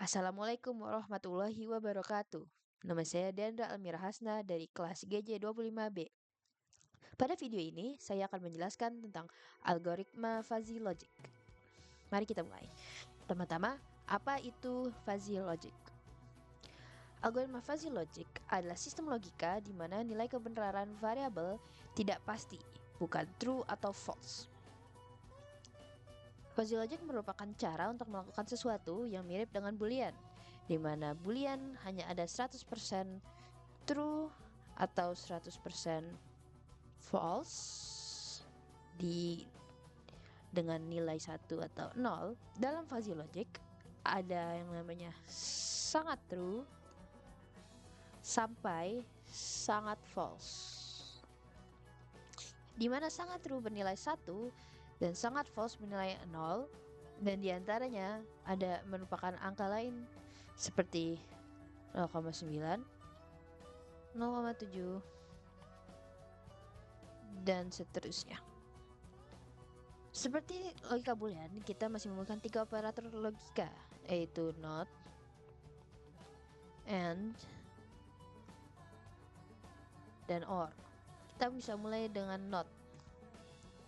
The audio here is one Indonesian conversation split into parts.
Assalamualaikum warahmatullahi wabarakatuh. Nama saya Dendra Almira Hasna dari kelas GJ 25B. Pada video ini, saya akan menjelaskan tentang algoritma fuzzy logic. Mari kita mulai. Pertama-tama, apa itu fuzzy logic? Algoritma fuzzy logic adalah sistem logika di mana nilai kebenaran variabel tidak pasti, bukan true atau false. Fuzzy logic merupakan cara untuk melakukan sesuatu yang mirip dengan boolean, di mana boolean hanya ada 100% true atau 100% false dengan nilai 1 atau 0. Dalam fuzzy logic ada yang namanya sangat true sampai sangat false, di mana sangat true bernilai 1 dan sangat false bernilai 0, dan diantaranya ada merupakan angka lain seperti 0,9, 0,7, dan seterusnya. Seperti logika boolean, kita masih menggunakan 3 operator logika, yaitu not, and, dan or. Kita bisa mulai dengan not.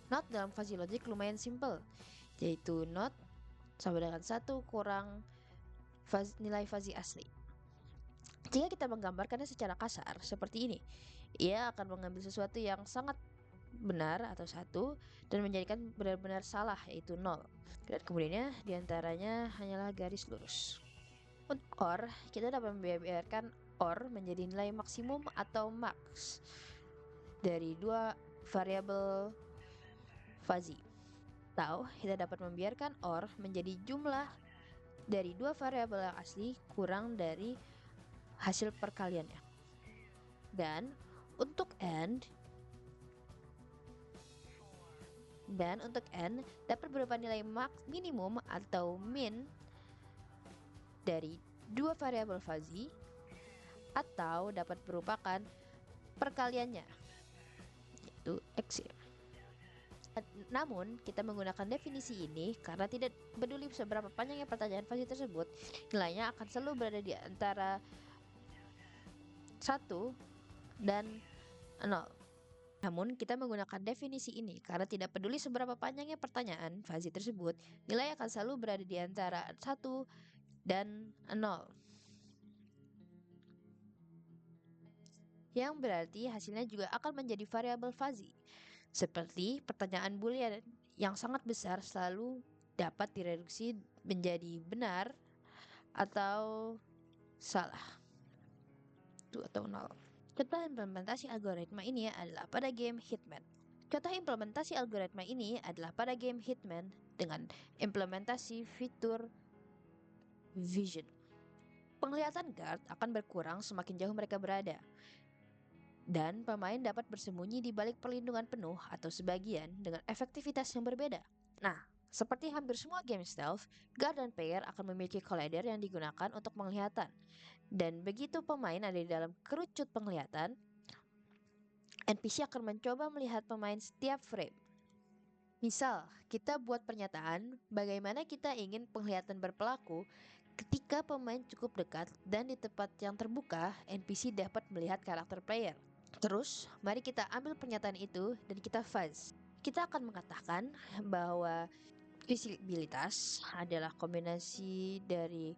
Not dalam fuzzy logic lumayan simple, yaitu not sama dengan 1 kurang nilai fuzzy asli. Jika kita menggambarkannya secara kasar seperti ini, ia akan mengambil sesuatu yang sangat benar atau 1 dan menjadikan benar-benar salah, yaitu 0. Dan kemudiannya diantaranya hanyalah garis lurus. Untuk or, kita dapat membiarkan or menjadi nilai maksimum atau max dari 2 variabel fuzzy. Atau kita dapat membiarkan or menjadi jumlah dari 2 variabel yang asli kurang dari hasil perkaliannya. Dan untuk n dapat berupa nilai minimum atau min dari 2 variabel fuzzy, atau dapat merupakan perkaliannya, yaitu x. Namun, kita menggunakan definisi ini karena tidak peduli seberapa panjangnya pertanyaan fuzzy tersebut, nilainya akan selalu berada di antara 1 dan 0. Namun, kita menggunakan definisi ini karena tidak peduli seberapa panjangnya pertanyaan fuzzy tersebut, nilai akan selalu berada di antara 1 dan 0. Yang berarti hasilnya juga akan menjadi variabel fuzzy. Seperti pertanyaan boolean yang sangat besar selalu dapat direduksi menjadi benar atau salah, 1 atau 0. Contoh implementasi algoritma ini adalah pada game Hitman. Dengan implementasi fitur vision. Penglihatan guard akan berkurang semakin jauh mereka berada, dan pemain dapat bersembunyi di balik perlindungan penuh atau sebagian dengan efektivitas yang berbeda. Nah, seperti hampir semua game stealth, guard dan player akan memiliki collider yang digunakan untuk penglihatan. Dan begitu pemain ada di dalam kerucut penglihatan, NPC akan mencoba melihat pemain setiap frame. Misal, kita buat pernyataan bagaimana kita ingin penglihatan berpelaku ketika pemain cukup dekat dan di tempat yang terbuka, NPC dapat melihat karakter player. Terus, mari kita ambil pernyataan itu dan kita fuzz. Kita akan mengatakan bahwa visibilitas adalah kombinasi dari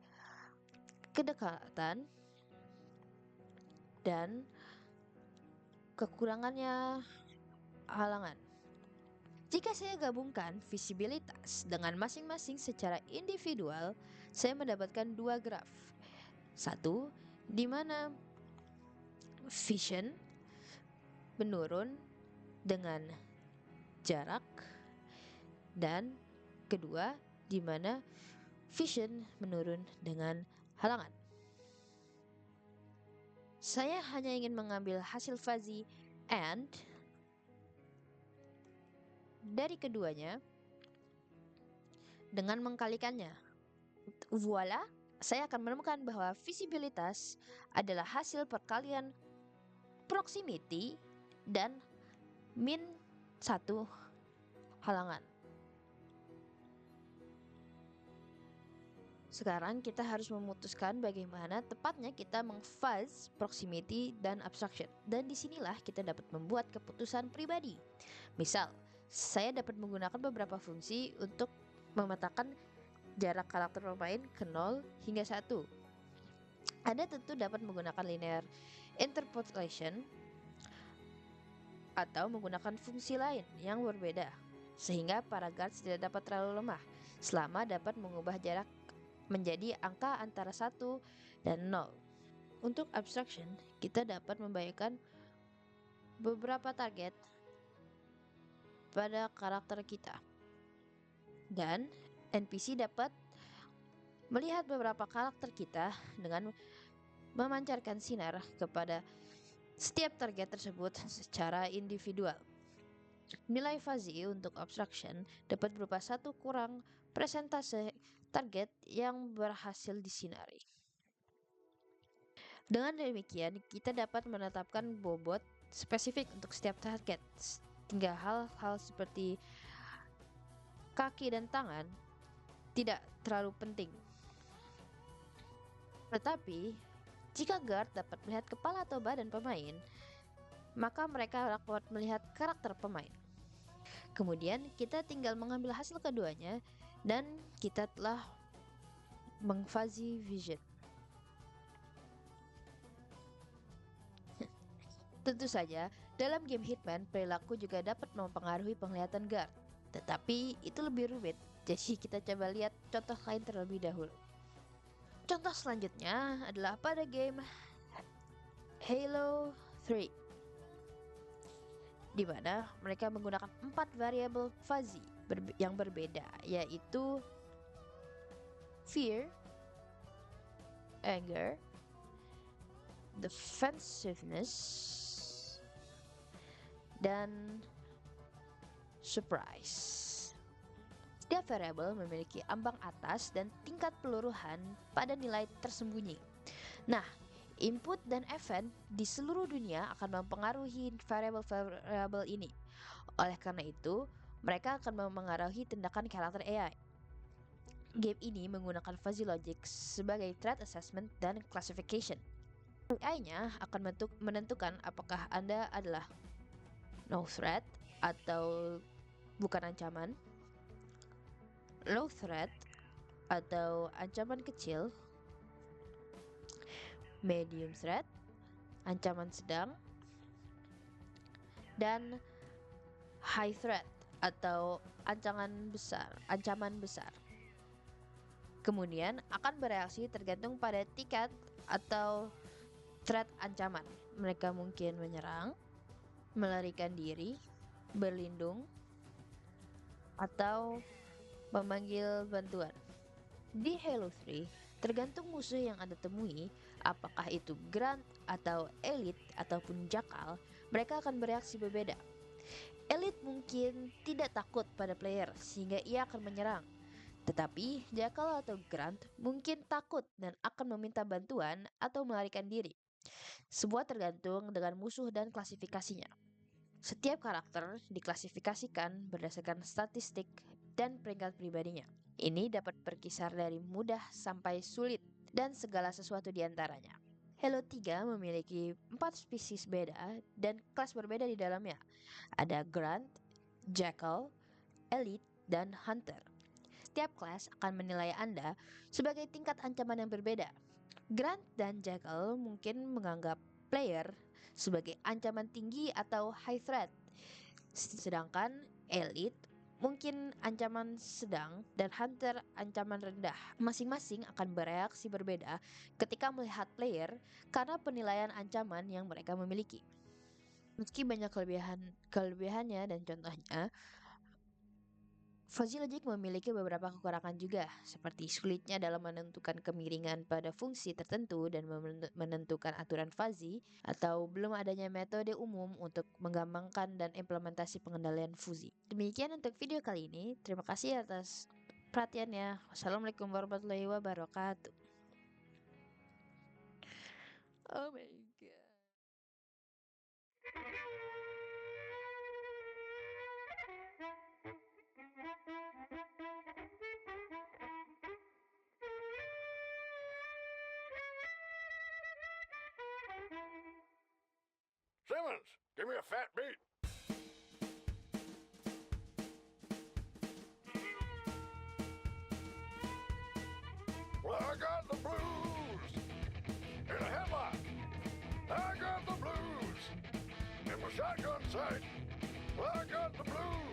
kedekatan dan kekurangannya halangan. Jika saya gabungkan visibilitas dengan masing-masing secara individual, saya mendapatkan 2 graf. Satu, di mana vision menurun dengan jarak, dan kedua, di mana vision menurun dengan halangan. Saya hanya ingin mengambil hasil fuzzy and dari keduanya dengan mengkalikannya. Voila, saya akan menemukan bahwa visibilitas adalah hasil perkalian proximity dan min 1 halangan. Sekarang kita harus memutuskan bagaimana tepatnya kita mengfuzz proximity dan abstraction. Dan disinilah kita dapat membuat keputusan pribadi. Misal, saya dapat menggunakan beberapa fungsi untuk memetakan jarak karakter pemain ke 0 hingga 1. Anda tentu dapat menggunakan linear interpolation atau menggunakan fungsi lain yang berbeda, sehingga para guards tidak dapat terlalu lemah selama dapat mengubah jarak menjadi angka antara 1 dan 0. Untuk abstraction, kita dapat membayangkan beberapa target pada karakter kita. Dan NPC dapat melihat beberapa karakter kita dengan memancarkan sinar kepada setiap target tersebut secara individual. Nilai fuzzy untuk abstraction dapat berupa 1 kurang persentase target yang berhasil disinari. Dengan demikian, kita dapat menetapkan bobot spesifik untuk setiap target. Hingga hal-hal seperti kaki dan tangan tidak terlalu penting. Tetapi, jika guard dapat melihat kepala atau badan pemain, maka mereka dapat melihat karakter pemain. Kemudian kita tinggal mengambil hasil keduanya dan kita telah mengfuzzy vision. Tentu saja, dalam game Hitman, perilaku juga dapat mempengaruhi penglihatan guard. Tetapi itu lebih rumit, jadi kita coba lihat contoh lain terlebih dahulu. Contoh selanjutnya adalah pada game Halo 3, di mana mereka menggunakan 4 variabel fuzzy yang berbeda, yaitu fear, anger, defensiveness, dan surprise. Setiap variabel memiliki ambang atas dan tingkat peluruhan pada nilai tersembunyi. Nah, input dan event di seluruh dunia akan mempengaruhi variabel-variabel ini. Oleh karena itu, mereka akan mempengaruhi tindakan karakter AI. Game ini menggunakan fuzzy logic sebagai threat assessment dan classification. AI-nya akan menentukan apakah Anda adalah no threat atau bukan ancaman, low threat atau ancaman kecil, medium threat, ancaman sedang, dan high threat atau ancaman besar. Kemudian akan bereaksi tergantung pada tingkat atau threat ancaman. Mereka mungkin menyerang, melarikan diri, berlindung, atau memanggil bantuan. Di Halo 3, tergantung musuh yang Anda temui, apakah itu Grunt atau Elite ataupun Jackal, mereka akan bereaksi berbeda. Elite mungkin tidak takut pada player sehingga ia akan menyerang. Tetapi Jackal atau Grunt mungkin takut dan akan meminta bantuan atau melarikan diri. Semua tergantung dengan musuh dan klasifikasinya. Setiap karakter diklasifikasikan berdasarkan statistik dan peringkat pribadinya. Ini dapat berkisar dari mudah sampai sulit dan segala sesuatu di antaranya. Halo 3 memiliki 4 spesies beda dan kelas berbeda di dalamnya. Ada Grunt, Jackal, Elite, dan Hunter. Setiap kelas akan menilai Anda sebagai tingkat ancaman yang berbeda. Grunt dan Jackal mungkin menganggap player sebagai ancaman tinggi atau high threat, sedangkan Elite mungkin ancaman sedang dan Hunter ancaman rendah. Masing-masing akan bereaksi berbeda ketika melihat player karena penilaian ancaman yang mereka miliki. Meski banyak kelebihannya dan contohnya, fuzzy logic memiliki beberapa kekurangan juga, seperti sulitnya dalam menentukan kemiringan pada fungsi tertentu dan menentukan aturan fuzzy, atau belum adanya metode umum untuk menggampangkan dan implementasi pengendalian fuzzy. Demikian untuk video kali ini. Terima kasih atas perhatiannya. Wassalamualaikum warahmatullahi wabarakatuh. Oh my god. Simmons, give me a fat beat. Well, I got the blues in a headlock. I got the blues in my shotgun sight. Well, I got the blues